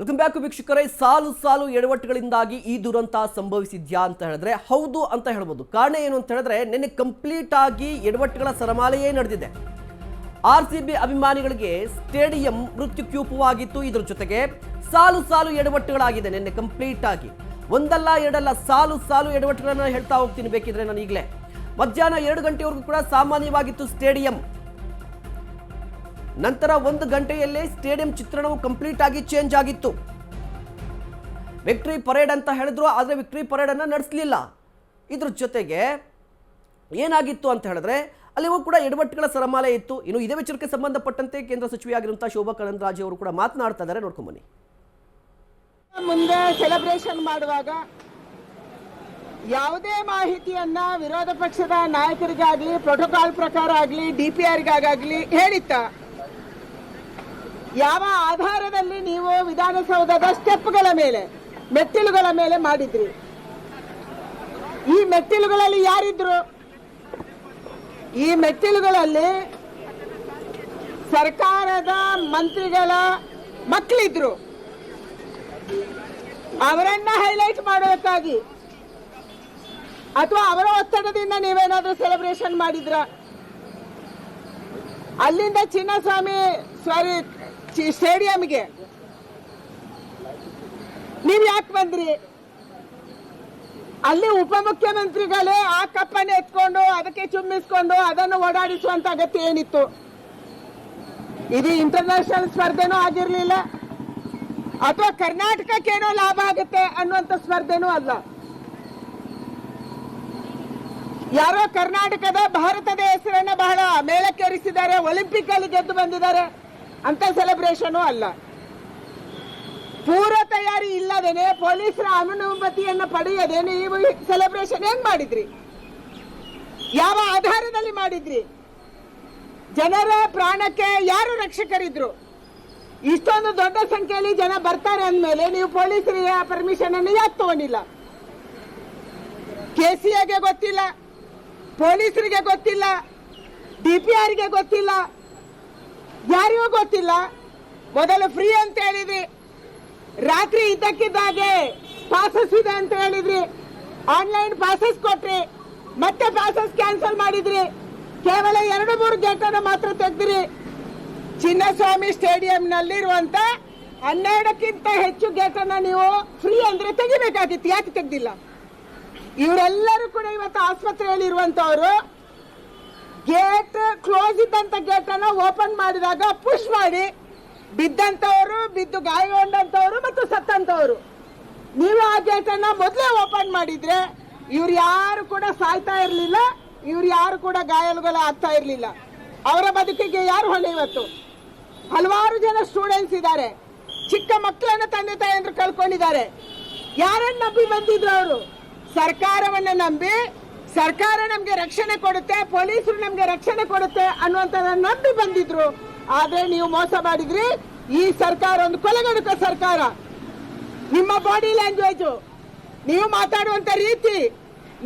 Welcome back ವೀಕ್ಷಕರೇ. ಸಾಲು ಎಡವಟ್ಟುಗಳಿಂದಾಗಿ ಈ ದುರಂತ ಸಂಭವಿಸಿದ್ಯಾ ಅಂತ ಹೇಳಿದ್ರೆ ಹೌದು ಅಂತ ಹೇಳ್ಬೋದು. ಕಾರಣ ಏನು ಅಂತ ಹೇಳಿದ್ರೆ ನಿನ್ನೆ ಕಂಪ್ಲೀಟ್ ಆಗಿ ಎಡವಟ್ಟುಗಳ ಸರಮಾಲೆಯೇ ನಡೆದಿದೆ. RCB ಅಭಿಮಾನಿಗಳಿಗೆ ಸ್ಟೇಡಿಯಂ ಮೃತ್ಯುಕ್ಯೂಪವಾಗಿತ್ತು. ಇದ್ರ ಜೊತೆಗೆ ಸಾಲು ಎಡವಟ್ಟುಗಳಾಗಿದೆ ನಿನ್ನೆ ಕಂಪ್ಲೀಟ್ ಆಗಿ. ಒಂದಲ್ಲ ಎರಡಲ್ಲ ಸಾಲು ಎಡವಟ್ಟುಗಳನ್ನ ಹೇಳ್ತಾ ಹೋಗ್ತೀನಿ ಬೇಕಿದ್ರೆ ನಾನು ಈಗಲೇ. ಮಧ್ಯಾಹ್ನ 2 ಗಂಟೆವರೆಗೂ ಕೂಡ ಸಾಮಾನ್ಯವಾಗಿತ್ತು ಸ್ಟೇಡಿಯಂ. ನಂತರ 1 ಗಂಟೆಯಲ್ಲೇ ಸ್ಟೇಡಿಯಂ ಚಿತ್ರಣವು ಕಂಪ್ಲೀಟ್ ಆಗಿ ಚೇಂಜ್ ಆಗಿತ್ತು. ವಿಕ್ಟರಿ ಪರೇಡ್ ಅಂತ ಹೇಳಿದ್ರು, ಆದರೆ ವಿಕ್ಟರಿ ಪರೇಡ್ ಅನ್ನು ನಡೆಸಲಿಲ್ಲ. ಇದ್ರ ಜೊತೆಗೆ ಏನಾಗಿತ್ತು ಅಂತ ಹೇಳಿದ್ರೆ ಅಲ್ಲಿಯೂ ಕೂಡ ಎಡವಟ್ಟುಗಳ ಸರಮಾಲೆ ಇತ್ತು. ಇನ್ನು ಇದೇ ವಿಚಾರಕ್ಕೆ ಸಂಬಂಧಪಟ್ಟಂತೆ ಕೇಂದ್ರ ಸಚಿವೆಯಾಗಿರುವಂತಹ ಶೋಭಾ ಕರಂದ್ಲಾಜೆ ಅವರು ಕೂಡ ಮಾತನಾಡ್ತಾ ಇದ್ದಾರೆ. ನೋಡ್ಕೊಂಡ್ ಬನ್ನಿ. ಮುಂದೆ ಸೆಲೆಬ್ರೇಷನ್ ಮಾಡುವಾಗ ಯಾವುದೇ ಮಾಹಿತಿಯನ್ನ ವಿರೋಧ ಪಕ್ಷದ ನಾಯಕರಿಗಾಗಲಿ, ಪ್ರೋಟೋಕಾಲ್ ಪ್ರಕಾರ ಆಗಲಿ, DPRಗಾಗಲಿ ಹೇಳಿತ್ತ? ಯಾವ ಆಧಾರದಲ್ಲಿ ನೀವು ವಿಧಾನಸೌಧದ ಸ್ಟೆಪ್ಗಳ ಮೇಲೆ, ಮೆಟ್ಟಿಲುಗಳ ಮೇಲೆ ಮಾಡಿದ್ರಿ? ಈ ಮೆಟ್ಟಿಲುಗಳಲ್ಲಿ ಯಾರಿದ್ರು? ಈ ಮೆಟ್ಟಿಲುಗಳಲ್ಲಿ ಸರ್ಕಾರದ ಮಂತ್ರಿಗಳ ಮಕ್ಕಳಿದ್ರು. ಅವರನ್ನ ಹೈಲೈಟ್ ಮಾಡೋದಕ್ಕಾಗಿ ಅಥವಾ ಅವರ ಒತ್ತಡದಿಂದ ನೀವೇನಾದ್ರೂ ಸೆಲೆಬ್ರೇಷನ್ ಮಾಡಿದ್ರ? ಅಲ್ಲಿಂದ ಚಿನ್ನಸ್ವಾಮಿ ಸ್ಟೇಡಿಯಂಗೆ ನೀವ್ ಯಾಕೆ ಬಂದ್ರಿ? ಅಲ್ಲಿ ಉಪಮುಖ್ಯಮಂತ್ರಿಗಳೇ ಆ ಕಪ್ಪನ್ನು ಎತ್ಕೊಂಡು ಅದಕ್ಕೆ ಚುಮ್ಮಿಸ್ಕೊಂಡು ಅದನ್ನು ಓಡಾಡಿಸುವಂತ ಅಗತ್ಯ ಏನಿತ್ತು? ಇದು ಇಂಟರ್ನ್ಯಾಷನಲ್ ಸ್ಪರ್ಧೆನೂ ಆಗಿರ್ಲಿಲ್ಲ, ಅಥವಾ ಕರ್ನಾಟಕಕ್ಕೇನೋ ಲಾಭ ಆಗುತ್ತೆ ಅನ್ನುವಂತ ಸ್ಪರ್ಧೆನೂ ಅಲ್ಲ. ಯಾರೋ ಕರ್ನಾಟಕದ, ಭಾರತದ ಹೆಸರನ್ನ ಬಹಳ ಮೇಲಕ್ಕೇರಿಸಿದ್ದಾರೆ, ಒಲಿಂಪಿಕ್ ಅಲ್ಲಿ ಗೆದ್ದು ಬಂದಿದ್ದಾರೆ ಅಂತ ಸೆಲೆಬ್ರೇಷನ್ ಅಲ್ಲ. ಪೂರ್ವ ತಯಾರಿ ಇಲ್ಲದೇನೆ, ಪೊಲೀಸರ ಅನುಮತಿಯನ್ನ ಪಡೆಯದೆ ನೀವು ಸೆಲೆಬ್ರೇಷನ್ ಹೆಂಗ್ ಮಾಡಿದ್ರಿ? ಯಾವ ಆಧಾರದಲ್ಲಿ ಮಾಡಿದ್ರಿ? ಜನರ ಪ್ರಾಣಕ್ಕೆ ಯಾರು ರಕ್ಷಕರಿದ್ರು? ಇಷ್ಟೊಂದು ದೊಡ್ಡ ಸಂಖ್ಯೆಯಲ್ಲಿ ಜನ ಬರ್ತಾರೆ ಅಂದ್ಮೇಲೆ ನೀವು ಪೊಲೀಸರಿಗೆ ಪರ್ಮಿಷನ್ ಅನ್ನು ಯಾಕೆ ತಗೊಂಡಿಲ್ಲ? KCAಗೆ ಗೊತ್ತಿಲ್ಲ, ಪೊಲೀಸರಿಗೆ ಗೊತ್ತಿಲ್ಲ, DPRಗೆ ಗೊತ್ತಿಲ್ಲ, ಯಾರಿಗೂ ಗೊತ್ತಿಲ್ಲ. ಮೊದಲು ಫ್ರೀ ಅಂತ ಹೇಳಿದ್ರಿ, ರಾತ್ರಿ ಇದ್ದಕ್ಕಿದ್ದಾಗೆ ಪಾಸಸ್ ಇದೆ ಅಂತ ಹೇಳಿದ್ರಿ, ಆನ್ಲೈನ್ ಪಾಸಸ್ ಕೊಟ್ರಿ, ಮತ್ತೆ ಪಾಸಸ್ ಕ್ಯಾನ್ಸಲ್ ಮಾಡಿದ್ರಿ. ಕೇವಲ 2-3 ಗೇಟ್ ಅನ್ನು ಮಾತ್ರ ತೆಗೆದ್ರಿ. ಚಿನ್ನಸ್ವಾಮಿ ಸ್ಟೇಡಿಯಂನಲ್ಲಿರುವಂತ 12ಕ್ಕಿಂತ ಹೆಚ್ಚು ಗೇಟ್ ಅನ್ನ ನೀವು ಫ್ರೀ ಅಂದ್ರೆ ತೆಗಿಬೇಕಾಗಿತ್ತು, ಯಾಕೆ ತೆಗ್ದಿಲ್ಲ? ಇವರೆಲ್ಲರೂ ಕೂಡ ಇವತ್ತು ಆಸ್ಪತ್ರೆಯಲ್ಲಿ ಇರುವಂತವರು. ಗೇಟ್ ಕ್ಲೋಸ್ ಇದ್ದಂತ ಗೇಟ್ ಅನ್ನ ಓಪನ್ ಮಾಡಿದಾಗ ಪುಷ್ ಮಾಡಿ ಬಿದ್ದಂತವರು, ಬಿದ್ದು ಗಾಯಗೊಂಡಂತವರು ಮತ್ತು ಸತ್ತಂತವರು. ನೀವು ಆ ಗೇಟ್ ಅನ್ನ ಮೊದಲೇ ಓಪನ್ ಮಾಡಿದ್ರೆ ಇವ್ರು ಯಾರು ಕೂಡ ಸಾಯ್ತಾ ಇರ್ಲಿಲ್ಲ, ಇವ್ರು ಯಾರು ಕೂಡ ಗಾಯಾಳುಗಳು ಆಗ್ತಾ ಇರ್ಲಿಲ್ಲ. ಅವರ ಬದುಕಿಗೆ ಯಾರು ಹೊಣೆ? ಇವತ್ತು ಹಲವಾರು ಜನ ಸ್ಟೂಡೆಂಟ್ಸ್ ಇದ್ದಾರೆ, ಚಿಕ್ಕ ಮಕ್ಕಳನ್ನ ತಂದೆ ತಾಯಿಯಂದ್ರು ಕಳ್ಕೊಂಡಿದ್ದಾರೆ. ಯಾರನ್ನ ನಂಬಿ ಬಂದಿದ್ರು ಅವರು? ಸರ್ಕಾರವನ್ನ ನಂಬಿ, ಸರ್ಕಾರ ನಮ್ಗೆ ರಕ್ಷಣೆ ಕೊಡುತ್ತೆ, ಪೊಲೀಸರು ನಮ್ಗೆ ರಕ್ಷಣೆ ಕೊಡುತ್ತೆ ಅನ್ನುವಂಥದ್ದನ್ನ ನಂಬಿ ಬಂದಿದ್ರು. ಆದ್ರೆ ನೀವು ಮೋಸ ಮಾಡಿದ್ರಿ. ಈ ಸರ್ಕಾರ ಒಂದು ಕೊಲೆಗಡುಕ ಸರ್ಕಾರ. ನಿಮ್ಮ ಬಾಡಿ ಲ್ಯಾಂಗ್ವೇಜ್, ನೀವು ಮಾತಾಡುವಂತ ರೀತಿ,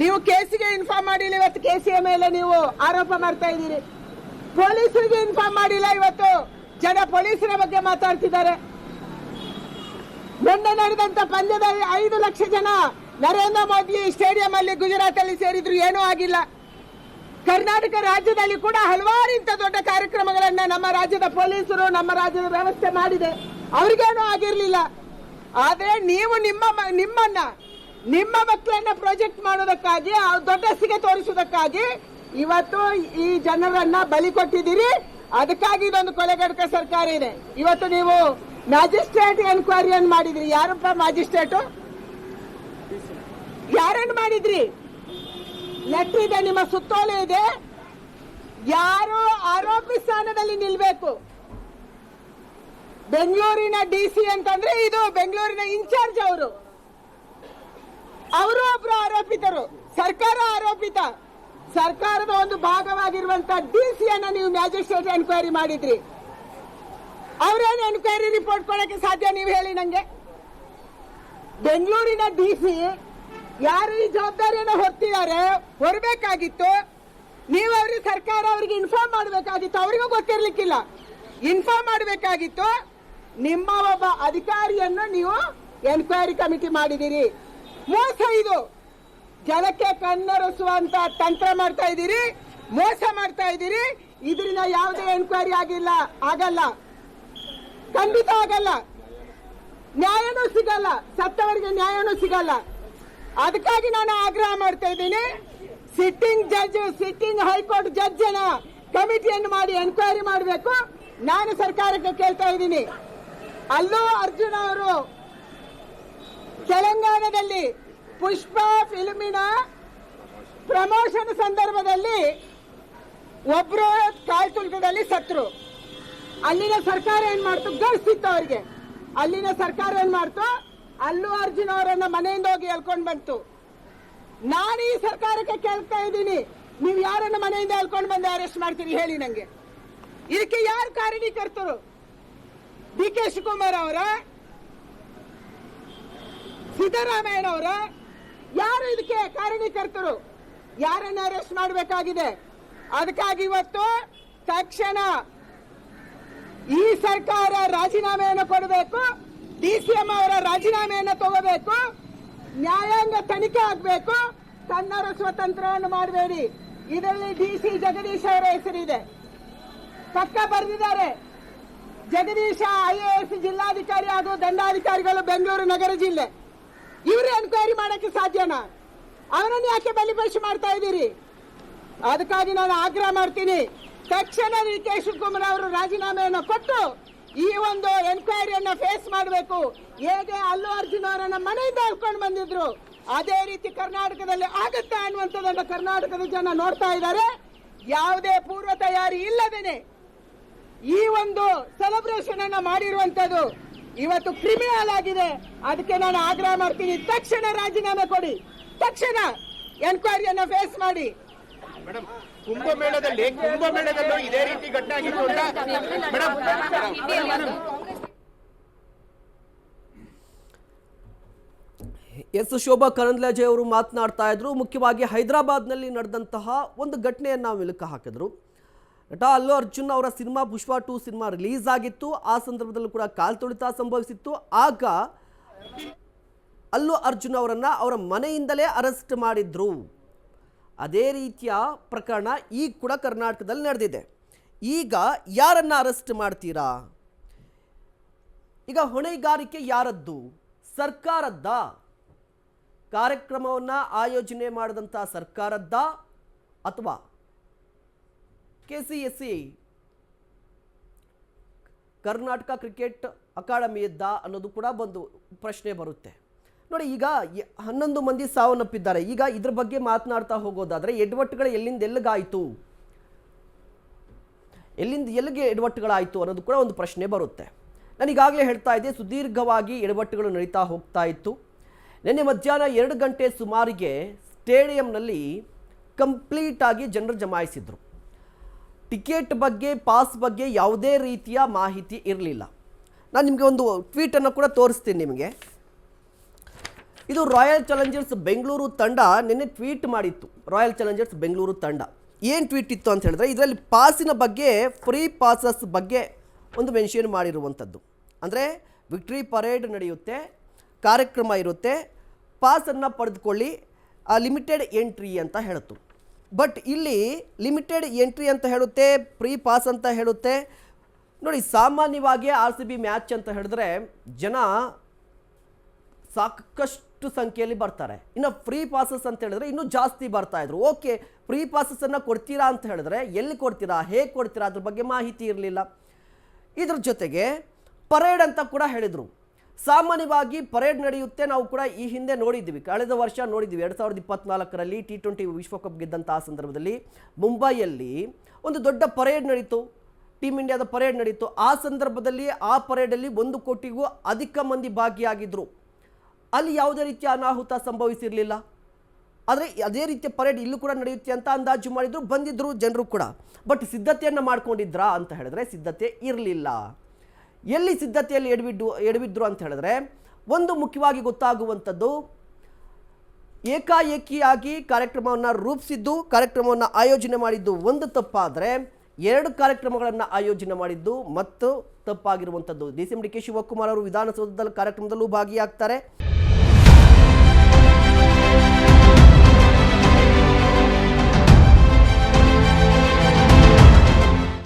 ನೀವು ಕೇಸಿಗೆ ಇನ್ಫಾರ್ಮ್ ಮಾಡಿಲ್ಲ, ಇವತ್ತು KCA ಮೇಲೆ ನೀವು ಆರೋಪ ಮಾಡ್ತಾ ಇದ್ದೀರಿ. ಪೊಲೀಸರಿಗೆ ಇನ್ಫಾರ್ಮ್ ಮಾಡಿಲ್ಲ, ಇವತ್ತು ಜನ ಪೊಲೀಸರ ಬಗ್ಗೆ ಮಾತಾಡ್ತಿದ್ದಾರೆ. ಮೊನ್ನೆ ನಡೆದಂತ ಪಂದ್ಯದಲ್ಲಿ 5 ಲಕ್ಷ ಜನ ನರೇಂದ್ರ ಮೋದಿ ಸ್ಟೇಡಿಯಂ ಅಲ್ಲಿ ಗುಜರಾತ್ ಅಲ್ಲಿ ಸೇರಿದ್ರು, ಏನೂ ಆಗಿಲ್ಲ. ಕರ್ನಾಟಕ ರಾಜ್ಯದಲ್ಲಿ ಕೂಡ ಹಲವಾರು ಇಂಥ ದೊಡ್ಡ ಕಾರ್ಯಕ್ರಮಗಳನ್ನ ನಮ್ಮ ರಾಜ್ಯದ ಪೊಲೀಸರು, ನಮ್ಮ ರಾಜ್ಯದ ವ್ಯವಸ್ಥೆ ಮಾಡಿದೆ, ಅವ್ರಿಗೇನೂ ಆಗಿರ್ಲಿಲ್ಲ. ಆದ್ರೆ ನೀವು ನಿಮ್ಮ ಮಕ್ಕಳನ್ನ ಪ್ರೊಜೆಕ್ಟ್ ಮಾಡೋದಕ್ಕಾಗಿ, ದೊಡ್ಡಸಿಗೆ ತೋರಿಸೋದಕ್ಕಾಗಿ ಇವತ್ತು ಈ ಜನರನ್ನ ಬಲಿ ಕೊಟ್ಟಿದ್ದೀರಿ. ಅದಕ್ಕಾಗಿ ಇದೊಂದು ಕೊಲೆಗಡುಕ ಸರ್ಕಾರ ಇದೆ. ಇವತ್ತು ನೀವು ಮ್ಯಾಜಿಸ್ಟ್ರೇಟ್ ಎನ್ಕ್ವೈರಿಯನ್ನು ಮಾಡಿದ್ರಿ. ಯಾರಪ್ಪ ಮ್ಯಾಜಿಸ್ಟ್ರೇಟು? ಯಾರನ್ನು ಮಾಡಿದ್ರಿ? ಲೆಟರ್ ಇದೆ, ನಿಮ್ಮ ಸುತ್ತೋಲೆ ಇದೆ. ಯಾರು ಆರೋಪಿ ಸ್ಥಾನದಲ್ಲಿ ನಿಲ್ಬೇಕು? ಬೆಂಗಳೂರಿನ DC ಅಂತಂದ್ರೆ ಇದು ಬೆಂಗಳೂರಿನ ಇನ್ಚಾರ್ಜ್ ಅವರು ಒಬ್ರು ಆರೋಪಿತರು, ಸರ್ಕಾರ ಆರೋಪಿತ. ಸರ್ಕಾರದ ಒಂದು ಭಾಗವಾಗಿರುವಂತ DC ಅನ್ನ ನೀವು ಮ್ಯಾಜಿಸ್ಟ್ರೇಟ್ ಎನ್ಕ್ವೈರಿ ಮಾಡಿದ್ರಿ. ಅವರೇನು ಎನ್ಕ್ವೈರಿ ರಿಪೋರ್ಟ್ ಕೊಡಕ್ಕೆ ಸಾಧ್ಯ? ನೀವು ಹೇಳಿ ನಂಗೆ. ಬೆಂಗಳೂರಿನ DC ಯಾರು ಈ ಜವಾಬ್ದಾರಿಯನ್ನು ಹೊರಬೇಕಾಗಿತ್ತು. ನೀವು ಅವ್ರಿಗೆ, ಸರ್ಕಾರ ಅವರಿಗೆ ಇನ್ಫಾರ್ಮ್ ಮಾಡಬೇಕಾಗಿತ್ತು. ಅವರಿಗೂ ಗೊತ್ತಿರ್ಲಿಕ್ಕಿಲ್ಲ. ಇನ್ಫಾರ್ಮ್ ಮಾಡಬೇಕಾಗಿತ್ತು. ನಿಮ್ಮ ಒಬ್ಬ ಅಧಿಕಾರಿಯನ್ನು ನೀವು ಎನ್ಕ್ವೈರಿ ಕಮಿಟಿ ಮಾಡಿದ್ದೀರಿ. ಮೋಸ ಇದು. ಜನಕ್ಕೆ ಕಣ್ಣೊರೆಸುವಂತ ತಂತ್ರ ಮಾಡ್ತಾ ಇದ್ದೀರಿ, ಮೋಸ ಮಾಡ್ತಾ ಇದ್ದೀರಿ. ಇದರಿಂದ ಯಾವುದೇ ಎನ್ಕ್ವೈರಿ ಆಗಲ್ಲ, ಖಂಡಿತ ಆಗಲ್ಲ. ನ್ಯಾಯನೂ ಸಿಗಲ್ಲ, ಸತ್ತವರಿಗೆ ನ್ಯಾಯನೂ ಸಿಗಲ್ಲ. ಅದಕ್ಕಾಗಿ ನಾನು ಆಗ್ರಹ ಮಾಡ್ತಾ ಇದ್ದೀನಿ, ಸಿಟ್ಟಿಂಗ್ ಹೈಕೋರ್ಟ್ ಜಡ್ಜ್ ಕಮಿಟಿಯನ್ನು ಮಾಡಿ ಎನ್ಕ್ವೈರಿ ಮಾಡಬೇಕು. ನಾನು ಸರ್ಕಾರಕ್ಕೆ ಕೇಳ್ತಾ ಇದ್ದೀನಿ, ಅಲ್ಲೂ ಅರ್ಜುನ್ ಅವರು ತೆಲಂಗಾಣದಲ್ಲಿ ಪುಷ್ಪ ಫಿಲ್ಮಿನ ಪ್ರಮೋಷನ್ ಸಂದರ್ಭದಲ್ಲಿ ಒಬ್ರು ಕಾಲ್ತುಳಿತದಲ್ಲಿ ಸತ್ರು. ಅಲ್ಲಿನ ಸರ್ಕಾರ ಏನ್ ಮಾಡ್ತು, ಗರ್ಸಿತ್ತು ಅವರಿಗೆ. ಅಲ್ಲಿನ ಸರ್ಕಾರ ಏನ್ ಮಾಡ್ತು, ಅಲ್ಲೂ ಅರ್ಜುನ್ ಅವರನ್ನ ಮನೆಯಿಂದ ಹೋಗಿ ಎಳ್ಕೊಂಡ್ ಬಂತು. ನಾನು ಈ ಸರ್ಕಾರಕ್ಕೆ ಕೇಳ್ತಾ ಇದ್ದೀನಿ, ನೀವು ಯಾರನ್ನ ಮನೆಯಿಂದ ಎಳ್ಕೊಂಡು ಬಂದು ಅರೆಸ್ಟ್ ಮಾಡ್ತೀರಿ ಹೇಳಿ ನಂಗೆ. ಇದಕ್ಕೆ ಯಾರು ಕಾರಣೀಕರ್ತರು? ಡಿ ಕೆ ಶಿವಕುಮಾರ್ ಅವರ, ಸಿದ್ದರಾಮಯ್ಯನವರ, ಯಾರು ಇದಕ್ಕೆ ಕಾರಣೀಕರ್ತರು? ಯಾರನ್ನ ಅರೆಸ್ಟ್ ಮಾಡಬೇಕಾಗಿದೆ? ಅದಕ್ಕಾಗಿ ಇವತ್ತು ತಕ್ಷಣ ಈ ಸರ್ಕಾರ ರಾಜೀನಾಮೆಯನ್ನು ಕೊಡಬೇಕು, ಡಿಸಿಎಂ ಅವರ ರಾಜೀನಾಮೆಯನ್ನು ತಗೋಬೇಕು, ನ್ಯಾಯಾಂಗ ತನಿಖೆ ಆಗಬೇಕು, ಕನ್ನಡ ಸ್ವತಂತ್ರವನ್ನು ಮಾಡಬೇಡಿ. ಇದರಲ್ಲಿ ಡಿಸಿ ಜಗದೀಶ್ ಅವರ ಹೆಸರಿದೆ, ಪಕ್ಕ ಬರೆದಿದ್ದಾರೆ. ಜಗದೀಶ IAS ಜಿಲ್ಲಾಧಿಕಾರಿ ಹಾಗೂ ದಂಡಾಧಿಕಾರಿಗಳು ಬೆಂಗಳೂರು ನಗರ ಜಿಲ್ಲೆ. ಇವರು ಎನ್ಕ್ವೈರಿ ಮಾಡಕ್ಕೆ ಸಾಧ್ಯನಾ? ಅವನನ್ನು ಯಾಕೆ ಬಲಿಪಶು ಮಾಡ್ತಾ ಇದ್ದೀರಿ? ಅದಕ್ಕಾಗಿ ನಾನು ಆಗ್ರಹ ಮಾಡ್ತೀನಿ, ತಕ್ಷಣ ಡಿ ಕೆ ಶಿವಕುಮಾರ್ ಅವರು ರಾಜೀನಾಮೆಯನ್ನು ಕೊಟ್ಟು ಈ ಒಂದು ಎನ್ಕ್ವೈರಿಯನ್ನ ಫೇಸ್ ಮಾಡಬೇಕು. ಹೇಗೆ ಅಲ್ಲು ಅರ್ಜುನ್ ಅವರನ್ನ ಮನೆಯಿಂದ ಹೇಳ್ಕೊಂಡು ಬಂದಿದ್ರು, ಅದೇ ರೀತಿ ಕರ್ನಾಟಕದಲ್ಲಿ ಆಗುತ್ತಾ ಅನ್ನುವಂಥದ್ದನ್ನು ಕರ್ನಾಟಕದ ಜನ ನೋಡ್ತಾ ಇದ್ದಾರೆ. ಯಾವುದೇ ಪೂರ್ವ ತಯಾರಿ ಇಲ್ಲದೇನೆ ಈ ಒಂದು ಸೆಲೆಬ್ರೇಷನ್ ಅನ್ನ ಮಾಡಿರುವಂತದ್ದು ಇವತ್ತು ಕ್ರಿಮಿನಲ್ ಆಗಿದೆ. ಅದಕ್ಕೆ ನಾನು ಆಗ್ರಹ ಮಾಡ್ತೀನಿ, ತಕ್ಷಣ ರಾಜೀನಾಮೆ ಕೊಡಿ, ತಕ್ಷಣ ಎನ್ಕ್ವೈರಿಯನ್ನ ಫೇಸ್ ಮಾಡಿ. ಮೇಡಮ್, ಕುಂಭಮೇಳದಲ್ಲೂ ಇದೇ ರೀತಿ ಘಟನೆ ಆಗಿತ್ತು ಅಂತ ಮೇಡಮ್. ಎಸ್ ಶೋಭಾ ಕರಂದ್ಲಾಜೆ ಅವರು ಮಾತನಾಡ್ತಾ ಇದ್ರು. ಮುಖ್ಯವಾಗಿ ಹೈದರಾಬಾದ್ನಲ್ಲಿ ನಡೆದಂತಹ ಒಂದು ಘಟನೆಯನ್ನು ನಾವು ಮೆಲುಕು ಹಾಕಿದ್ರು. ನಟ ಅಲ್ಲು ಅರ್ಜುನ್ ಅವರ ಸಿನಿಮಾ ಪುಷ್ಪ 2 ಸಿನಿಮಾ ರಿಲೀಸ್ ಆಗಿತ್ತು. ಆ ಸಂದರ್ಭದಲ್ಲೂ ಕೂಡ ಕಾಲ್ತುಳಿತ ಸಂಭವಿಸಿತ್ತು. ಆಗ ಅಲ್ಲು ಅರ್ಜುನ್ ಅವರನ್ನು ಅವರ ಮನೆಯಿಂದಲೇ ಅರೆಸ್ಟ್ ಮಾಡಿದ್ರು. ಅದೇ ರೀತಿಯ ಪ್ರಕರಣ ಈಗ ಕೂಡ ಕರ್ನಾಟಕದಲ್ಲಿ ನಡೆದಿದೆ. ಈಗ ಯಾರನ್ನ ಅರೆಸ್ಟ್ ಮಾಡ್ತೀರಾ? ಈಗ ಹೊಣೆಗಾರಿಕೆ ಯಾರದ್ದು? ಸರ್ಕಾರದ್ದ? ಕಾರ್ಯಕ್ರಮವನ್ನು ಆಯೋಜನೆ ಮಾಡಿದಂಥ ಸರ್ಕಾರದ್ದ ಅಥವಾ KCSE ಕರ್ನಾಟಕ ಕ್ರಿಕೆಟ್ ಅಕಾಡೆಮಿಯದ್ದ ಅನ್ನೋದು ಕೂಡ ಒಂದು ಪ್ರಶ್ನೆ ಬರುತ್ತೆ. ನೋಡಿ, ಈಗ 11 ಮಂದಿ ಸಾವನ್ನಪ್ಪಿದ್ದಾರೆ. ಈಗ ಇದ್ರ ಬಗ್ಗೆ ಮಾತನಾಡ್ತಾ ಹೋಗೋದಾದರೆ ಎಡವಟ್ಟುಗಳು ಎಲ್ಲಿಂದ ಎಲ್ಲಿಗಾಯಿತು, ಎಲ್ಲಿಂದ ಎಲ್ಲಿಗೆ ಎಡವಟ್ಟುಗಳಾಯಿತು ಅನ್ನೋದು ಕೂಡ ಒಂದು ಪ್ರಶ್ನೆ ಬರುತ್ತೆ. ನಾನು ಈಗಾಗಲೇ ಹೇಳ್ತಾ ಇದ್ದೆ, ಸುದೀರ್ಘವಾಗಿ ಎಡವಟ್ಟುಗಳು ನಡೀತಾ ಹೋಗ್ತಾ ಇತ್ತು. ನಿನ್ನೆ ಮಧ್ಯಾಹ್ನ 2 ಗಂಟೆ ಸುಮಾರಿಗೆ ಸ್ಟೇಡಿಯಂನಲ್ಲಿ ಕಂಪ್ಲೀಟಾಗಿ ಜನರು ಜಮಾಯಿಸಿದ್ರು. ಟಿಕೆಟ್ ಬಗ್ಗೆ, ಪಾಸ್ ಬಗ್ಗೆ ಯಾವುದೇ ರೀತಿಯ ಮಾಹಿತಿ ಇರಲಿಲ್ಲ. ನಾನು ನಿಮಗೆ ಒಂದು ಟ್ವೀಟನ್ನು ಕೂಡ ತೋರಿಸ್ತೀನಿ ನಿಮಗೆ. ಇದು ರಾಯಲ್ ಚಾಲೆಂಜರ್ಸ್ ಬೆಂಗಳೂರು ತಂಡ ನಿನ್ನೆ ಟ್ವೀಟ್ ಮಾಡಿತ್ತು. ರಾಯಲ್ ಚಾಲೆಂಜರ್ಸ್ ಬೆಂಗಳೂರು ತಂಡ ಏನು ಟ್ವೀಟ್ ಇತ್ತು ಅಂತ ಹೇಳಿದ್ರೆ, ಇದರಲ್ಲಿ ಪಾಸಿನ ಬಗ್ಗೆ, ಫ್ರೀ ಪಾಸಸ್ ಬಗ್ಗೆ ಒಂದು ಮೆನ್ಷನ್ ಮಾಡಿರುವಂಥದ್ದು. ಅಂದರೆ ವಿಕ್ಟ್ರಿ ಪರೇಡ್ ನಡೆಯುತ್ತೆ, ಕಾರ್ಯಕ್ರಮ ಇರುತ್ತೆ, ಪಾಸನ್ನು ಪಡೆದುಕೊಳ್ಳಿ, ಲಿಮಿಟೆಡ್ ಎಂಟ್ರಿ ಅಂತ ಹೇಳುತ್ತು. ಬಟ್ ಇಲ್ಲಿ ಲಿಮಿಟೆಡ್ ಎಂಟ್ರಿ ಅಂತ ಹೇಳುತ್ತೆ, ಫ್ರೀ ಪಾಸ್ ಅಂತ ಹೇಳುತ್ತೆ. ನೋಡಿ, ಸಾಮಾನ್ಯವಾಗಿ RCB ಮ್ಯಾಚ್ ಅಂತ ಹೇಳಿದ್ರೆ ಜನ ಸಾಕಷ್ಟು ಸಂಖ್ಯೆಯಲ್ಲಿ ಬರ್ತಾರೆ. ಇನ್ನು ಫ್ರೀ ಪಾಸಸ್ ಅಂತ ಹೇಳಿದ್ರೆ ಇನ್ನೂ ಜಾಸ್ತಿ ಬರ್ತಾ ಇದ್ರು. ಓಕೆ, ಫ್ರೀ ಪಾಸಸ್ಸನ್ನು ಕೊಡ್ತೀರಾ ಅಂತ ಹೇಳಿದ್ರೆ ಎಲ್ಲಿ ಕೊಡ್ತೀರಾ, ಹೇಗೆ ಕೊಡ್ತೀರಾ, ಅದ್ರ ಬಗ್ಗೆ ಮಾಹಿತಿ ಇರಲಿಲ್ಲ. ಇದ್ರ ಜೊತೆಗೆ ಪರೇಡ್ ಅಂತ ಕೂಡ ಹೇಳಿದರು. ಸಾಮಾನ್ಯವಾಗಿ ಪರೇಡ್ ನಡೆಯುತ್ತೆ, ನಾವು ಕೂಡ ಈ ಹಿಂದೆ ನೋಡಿದ್ದೀವಿ, ಕಳೆದ ವರ್ಷ ನೋಡಿದ್ದೀವಿ. 2024ರಲ್ಲಿ T20 ವಿಶ್ವಕಪ್ ಗೆದ್ದಂಥ ಆ ಸಂದರ್ಭದಲ್ಲಿ ಮುಂಬೈಯಲ್ಲಿ ಒಂದು ದೊಡ್ಡ ಪರೇಡ್ ನಡೀತು, ಟೀಮ್ ಇಂಡಿಯಾದ ಪರೇಡ್ ನಡೀತು. ಆ ಸಂದರ್ಭದಲ್ಲಿ ಆ ಪರೇಡಲ್ಲಿ 1 ಕೋಟಿಗೂ ಅಧಿಕ ಮಂದಿ ಭಾಗಿಯಾಗಿದ್ದರು. ಅಲ್ಲಿ ಯಾವುದೇ ರೀತಿಯ ಅನಾಹುತ ಸಂಭವಿಸಿರಲಿಲ್ಲ. ಆದರೆ ಅದೇ ರೀತಿಯ ಪರೇಡ್ ಇಲ್ಲೂ ಕೂಡ ನಡೆಯುತ್ತೆ ಅಂತ ಅಂದಾಜು ಮಾಡಿದ್ರು, ಬಂದಿದ್ದರು ಜನರು ಕೂಡ. ಬಟ್ ಸಿದ್ಧತೆಯನ್ನು ಮಾಡ್ಕೊಂಡಿದ್ರಾ ಅಂತ ಹೇಳಿದ್ರೆ ಸಿದ್ಧತೆ ಇರಲಿಲ್ಲ. ಎಲ್ಲಿ ಸಿದ್ಧತೆಯಲ್ಲಿ ಎಡವಿದ್ರು ಅಂತ ಹೇಳಿದ್ರೆ, ಒಂದು ಮುಖ್ಯವಾಗಿ ಗೊತ್ತಾಗುವಂಥದ್ದು, ಏಕಾಏಕಿಯಾಗಿ ಕಾರ್ಯಕ್ರಮವನ್ನು ರೂಪಿಸಿದ್ದು, ಕಾರ್ಯಕ್ರಮವನ್ನು ಆಯೋಜನೆ ಮಾಡಿದ್ದು ಒಂದು ತಪ್ಪಾದರೆ, 2 ಕಾರ್ಯಕ್ರಮಗಳನ್ನು ಆಯೋಜನೆ ಮಾಡಿದ್ದು ಮತ್ತು ತಪ್ಪಾಗಿರುವಂಥದ್ದು. DCM DK ಶಿವಕುಮಾರ್ ಅವರು ವಿಧಾನಸೌಧದಲ್ಲಿ ಕಾರ್ಯಕ್ರಮದಲ್ಲೂ ಭಾಗಿಯಾಗ್ತಾರೆ.